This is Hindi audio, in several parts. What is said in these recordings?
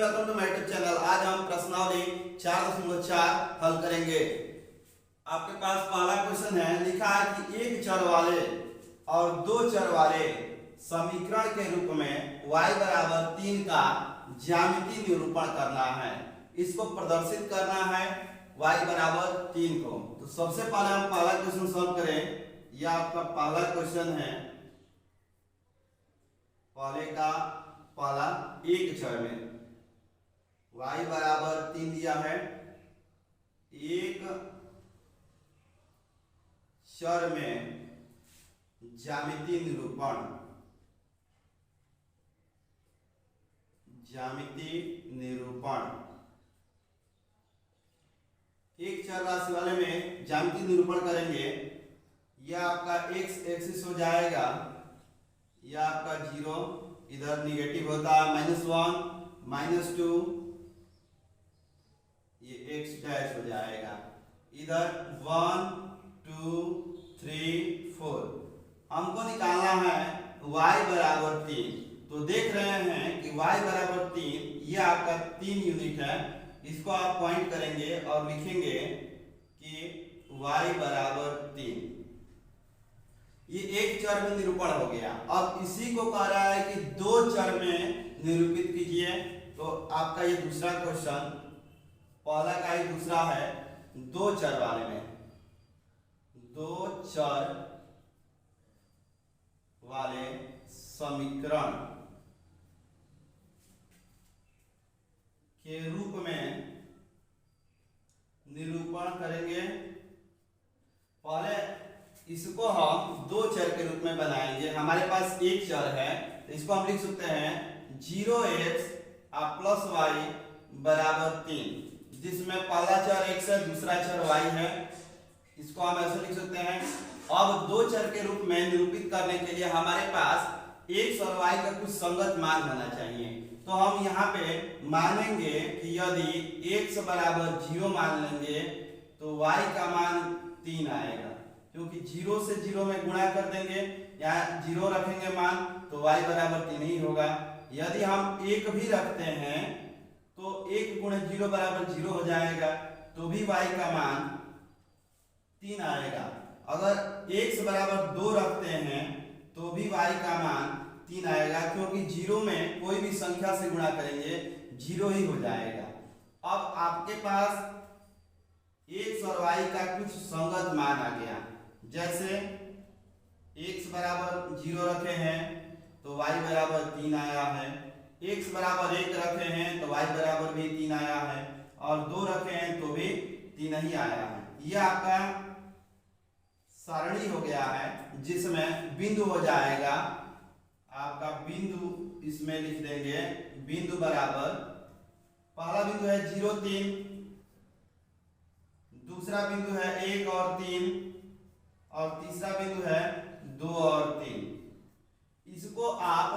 Welcome to my YouTube channel. आज हम प्रश्नावली 4.4 हल करेंगे। आपके पास पहला क्वेश्चन है, लिखा है कि एक चर वाले और दो चर वाले समीकरण के रूप में y बराबर 3 का ज्यामितीय निरूपण करना है। इसको प्रदर्शित करना है y बराबर 3 को। तो सबसे पहले हम पहला क्वेश्चन सॉल्व करें। यह आपका पहला क्वेश्चन है। पहले का पहला एक चर में y बराबर 3 दिया है। एक चर में ज्यामितीय निरूपण, एक चर राशि वाले में ज्यामितीय निरूपण करेंगे। यह आपका x एक्सिस हो जाएगा, यह आपका 0, इधर निगेटिव होता है -1 -2, ये x डैश हो जाएगा। इधर 1 2 3 4 हमको निकालना है y बराबर 3। तो देख रहे हैं कि y बराबर 3, ये आपका 3 यूनिट है। इसको आप पॉइंट करेंगे और लिखेंगे कि y बराबर 3। ये एक चर में निरूपण हो गया। अब इसी को कह रहा है कि दो चर में निरूपित कीजिए। तो आपका ये दूसरा क्वेश्चन, पहला का ही दूसरा है, दो चर वाले में, दो चर वाले समीकरण के रूप में निरूपण करेंगे। पहले इसको हम दो चर के रूप में बनाएंगे। हमारे पास एक चर है, तो इसको हम लिख सकते हैं 0x प्लस y बराबर 3, जिसमें पहला चर x है, दूसरा चर y है। इसको हम ऐसे लिख सकते हैं। अब दो चर के रूप में निरूपित करने के लिए हमारे पास x और y का कुछ संगत मान होना चाहिए। तो हम यहाँ पे मानेंगे कि यदि x बराबर 0 मान लेंगे तो y का मान 3 आएगा, क्योंकि 0 से 0 में गुणा कर देंगे, यहाँ 0 रखेंगे मान, तो y बराबर 3 ही होगा। यदि हम 1 भी रखते हैं तो 1 गुणे 0 बराबर 0 हो जाएगा, तो भी y का मान 3 आएगा। अगर x बराबर 2 रखते हैं तो भी y का मान 3 आएगा, क्योंकि 0 में कोई भी संख्या से गुणा करेंगे 0 ही हो जाएगा। अब आपके पास x और y का कुछ संगत मान आ गया। जैसे x बराबर 0 रखे हैं तो y बराबर 3 आया है, x बराबर 1 रखे हैं तो y बराबर भी 3 आया है, और 2 रखे हैं तो भी 3 ही आया है। यह आपका सारणी हो गया है, जिसमें बिंदु हो जाएगा आपका, बिंदु इसमें लिख देंगे। बिंदु बराबर, पहला बिंदु है 0 3, दूसरा बिंदु है 1 और 3, और तीसरा बिंदु है 2 और 3। इसको आप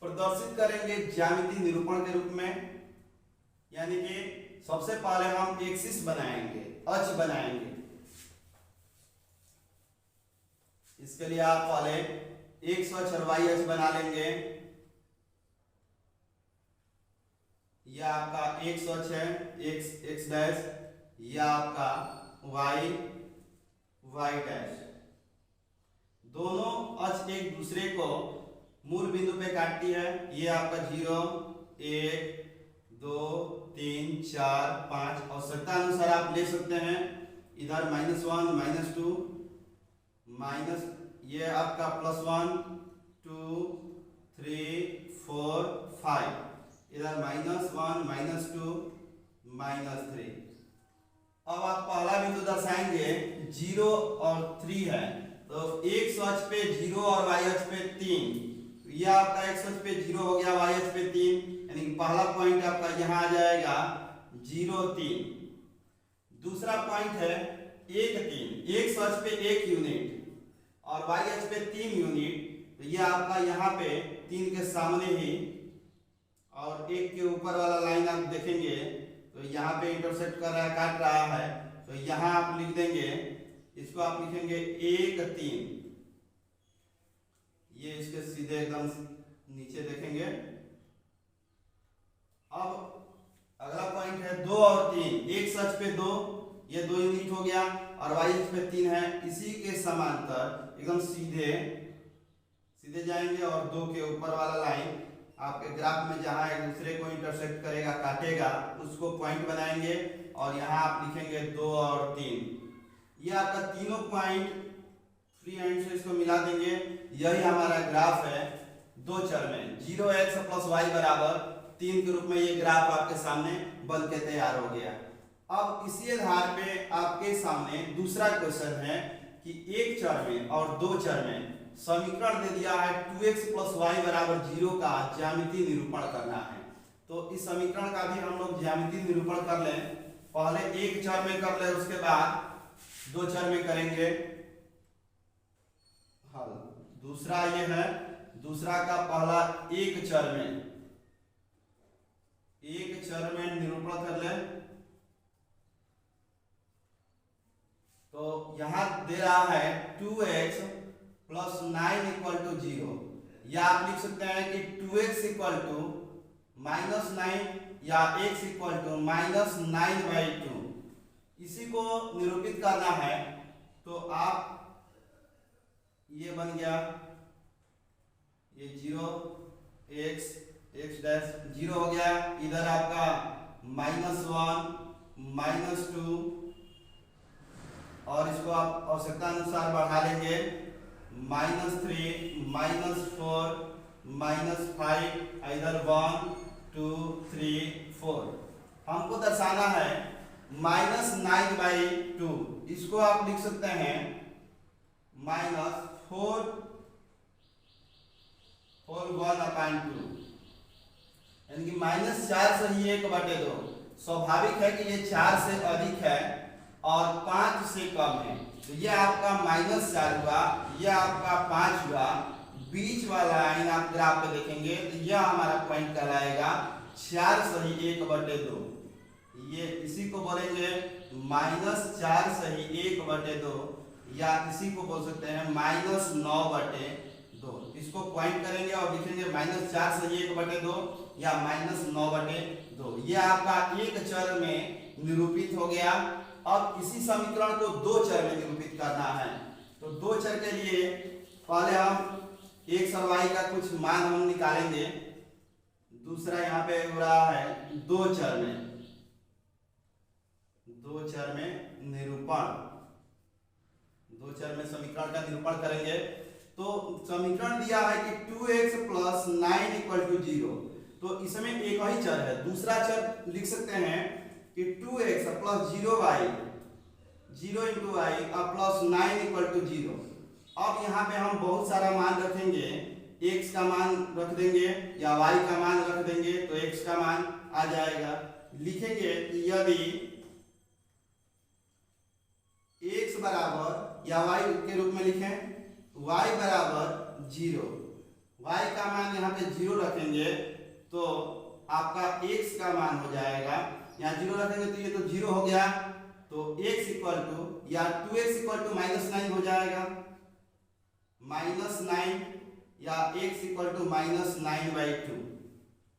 प्रदर्शित करेंगे ज्यामितीय निरूपण के रूप में। यानी कि सबसे पहले हम एक्सिस बनाएंगे, अक्ष बनाएंगे। इसके लिए आप पहले x अक्ष और y अक्ष बना लेंगे। यह आपका x अक्ष है, x डैश, यह आपका y डैश। दोनों अक्ष एक दूसरे को मूल बिंदु पे काटती है। ये आपका 0 1 2 3 4 5 आवश्यकता अनुसार आप ले सकते हैं। इधर -1 -2 माइनस, ये आपका +1 2 3 4 5, इधर -1 -2 -3। अब आप पहला बिंदु दर्शाएंगे, 0 और 3 है, तो x अक्ष पे 0 और y अक्ष पे 3। तो यह आपका x अक्ष पे 0 हो गया, y अक्ष पे 3, यानी पहला पॉइंट आपका यहाँ आ जाएगा 0 3। दूसरा पॉइंट है 1 3, x अक्ष पे 1 यूनिट और y अक्ष पे 3 यूनिट। तो यह आपका यहाँ पे 3 के सामने ही, और 1 के ऊपर वाला लाइन आप देखेंगे तो यहाँ पे इंटरसेक्ट कर रहा है, काट रहा है। तो यहाँ आप लिख देंगे, इसको आप लिखेंगे 1 3, ये इसके सीधे एकदम नीचे देखेंगे। अब पे 2, ये 2 यूनिट हो गया, और y एक्स पे 3 है। इसी के समांतर एकदम सीधे सीधे जाएंगे और 2 के ऊपर वाला लाइन आपके ग्राफ में जहां एक दूसरे को इंटरसेक्ट करेगा, काटेगा, उसको पॉइंट बनाएंगे और यहाँ आप लिखेंगे 2 और 3। ये आपका तीनों पॉइंट फ्री हैंड से इसको मिला देंगे। यही हमारा ग्राफ है दो चर में 0x + y बराबर 3 के रूप में। ये ग्राफ आपके सामने बन के तैयार हो गया। अब इसी आधार पे आपके सामने दूसरा क्वेश्चन है कि एक चर में और दो चर में समीकरण दे दिया है 2x + y बराबर 0 का ज्यामितीय निरूपण करना है। तो इस समीकरण का भी हम लोग ज्यामितीय निरूपण कर लें। पहले एक चर में कर ले, उसके बाद दो चर में करेंगे हल। दूसरा ये है, दूसरा का पहला एक चर में निरूपण कर ले। तो यहां दे रहा है 2x + 9 = 0, या आप लिख सकते हैं कि 2x = -9 या x = -9/2। इसी को निरूपित करना है तो आप ये बन गया, ये 0 x डैश 0 हो गया। इधर आपका -1 -2, और इसको आप आवश्यकता अनुसार बढ़ा लेंगे, -3 -4 -5, इधर 1 2 3 4। हमको दर्शाना है -9/2। इसको आप लिख सकते हैं -4 1/2, यानी कि -4 से ही 1/2। स्वाभाविक है कि ये 4 से अधिक है और 5 से कम है, तो ये आपका -4 हुआ, ये आपका 5 हुआ। बीच वाला लाइन आप ग्राफ पे देखेंगे तो यह हमारा पॉइंट कहलाएगा 4 सही 1/2। ये इसी को बोलेंगे -4 सही 1/2, या इसी को बोल सकते हैं -9/2। इसको पॉइंट करेंगे और लिखेंगे -4 सही 1/2 या -9/2। ये आपका एक चर में निरूपित हो गया। अब इसी समीकरण को दो चर में निरूपित करना है। तो दो चर के लिए पहले हम x और y का कुछ मान हम निकालेंगे। दूसरा यहाँ पे हो रहा है दो चर में निरूपण। दो चर में समीकरण का निरूपण करेंगे। तो समीकरण दिया है कि 2x + 9 = 0। तो इसमें एक ही चर है, दूसरा चर लिख सकते हैं कि 2x + 0y 0 × y + 9 = 0। अब यहाँ पे हम बहुत सारा मान रखेंगे, x का मान रख देंगे या y का मान रख देंगे, तो x का मान आ जाएगा। लिखेंगे कि यदि x बराबर, या y के रूप में लिखें y बराबर 0, y का मान यहाँ पे 0 रखेंगे तो आपका x का मान हो जाएगा। यहाँ 0 रखेंगे तो ये तो 0 हो गया, तो x = या 2x = -9 हो जाएगा, -9, या x = -9/2।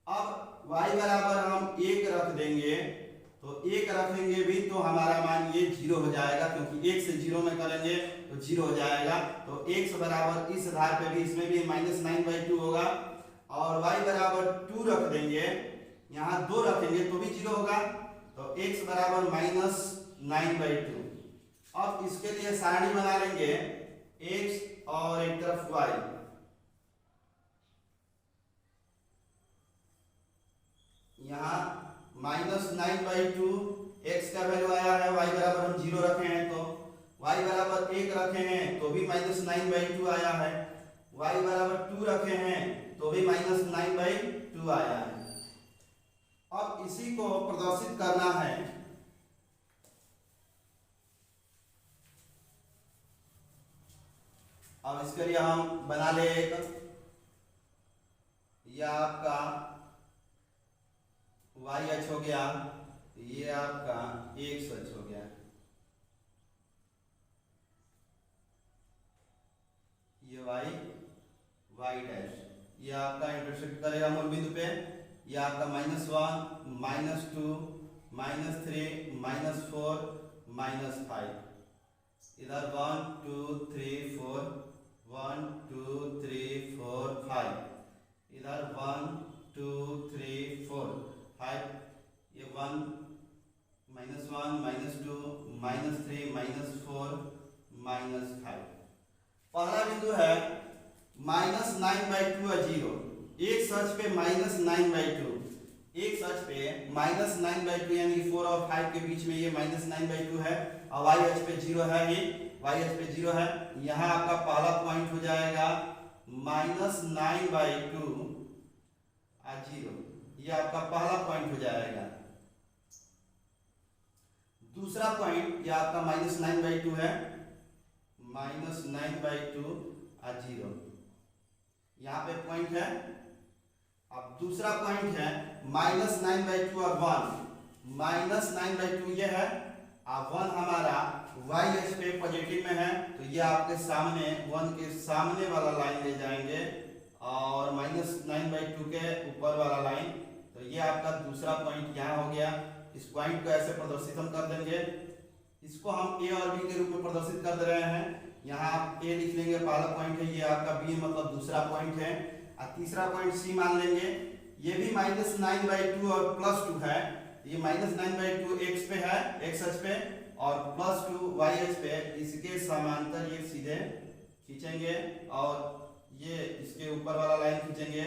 अब y बराबर हम 1 रख देंगे, तो 1 रखेंगे भी तो हमारा मान ये 0 हो जाएगा, क्योंकि 1 से 0 में करेंगे तो 0 हो जाएगा। तो x बराबर इस आधार पे भी इसमें भी -9/2 होगा, और y बराबर 2 रख देंगे, यहाँ 2 रखेंगे तो भी 0 होगा, तो x बराबर -9/2। अब इसके लिए सारणी बना लेंगे x और एक तरफ y। यहाँ -9/2 x का वैल्यू आया है, y बराबर हम 0 रखे हैं तो y बराबर 1 रखे हैं तो भी -9/2 आया है, y बराबर 2 रखे हैं तो भी -9/2 आया है। अब इसी को प्रदर्शित करना है। अब इसके लिए हम बना ले एक, यह आपका y अक्ष हो गया, ये आपका x अक्ष हो गया, ये y डैश, ये आपका इंटरसेक्ट करेगा मूल बिंदु पे। ये आपका -1 -2 -3 -4 -5, इधर 1 2 3 4 1 2 3 4 5, इधर 1 2 3 4 5, ये 1 -1 -2 -3 -4 -5। पहला बिंदु है -9/2 और 0। एक सच पे -9/2, एक सच पे -9/2 यानी कि 4 और 5 के बीच में ये -9/2 है और y अक्ष पे 0 है, ही y अक्ष पे 0 है। यहाँ आपका पहला पॉइंट हो जाएगा -9/2 और 0, ये आपका पहला पॉइंट हो जाएगा। दूसरा पॉइंट ये आपका -9/2 है, -9/2 और 0, यहाँ पे पॉइंट है। अब दूसरा पॉइंट है -9/2 और 1, -9/2 ये है और 1 हमारा y अक्ष पे पॉजिटिव में है, तो ये आपके सामने 1 के सामने वाला लाइन ले जाएंगे और -9/2 के ऊपर वाला लाइन, तो ये आपका दूसरा पॉइंट यहाँ हो गया। इस पॉइंट को ऐसे प्रदर्शित हम कर देंगे, इसको हम a और b के रूप में प्रदर्शित कर दे रहे हैं। यहाँ आप a लिख लेंगे, पहला पॉइंट है, ये आपका b मतलब दूसरा पॉइंट है, और तीसरा पॉइंट c मान लेंगे। ये भी -9/2 और +2 है, ये -9/2 x पे है, x अक्ष पे, और +2 y अक्ष पे। इसके समांतर ये सीधे खींचेंगे और ये इसके ऊपर वाला लाइन खींचेंगे।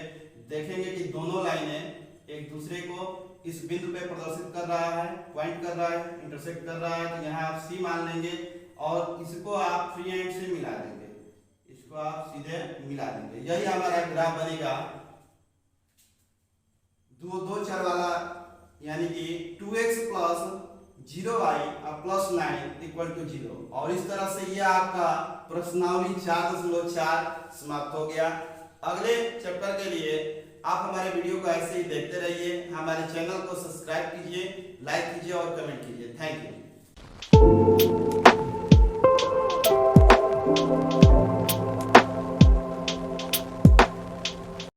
देखेंगे कि दोनों लाइनें एक दूसरे को इस बिंदु पे प्रदर्शित कर रहा है, पॉइंट कर रहा है, इंटरसेक्ट कर रहा है, तो यहाँ आप c मान लेंगे और इसको आप फ्री हैंड से मिला देंगे, इसको आप सीधे मिला देंगे। यही हमारा ग्राफ बनेगा दो चर वाला, यानी कि 2x + 0y + 9 = 0। और इस तरह से ये आपका प्रश्नावली 4.4 समाप्त हो गया। अगले चैप्टर के लिए आप हमारे वीडियो को ऐसे ही देखते रहिए, हमारे चैनल को सब्सक्राइब कीजिए, लाइक कीजिए और कमेंट कीजिए। Thank you.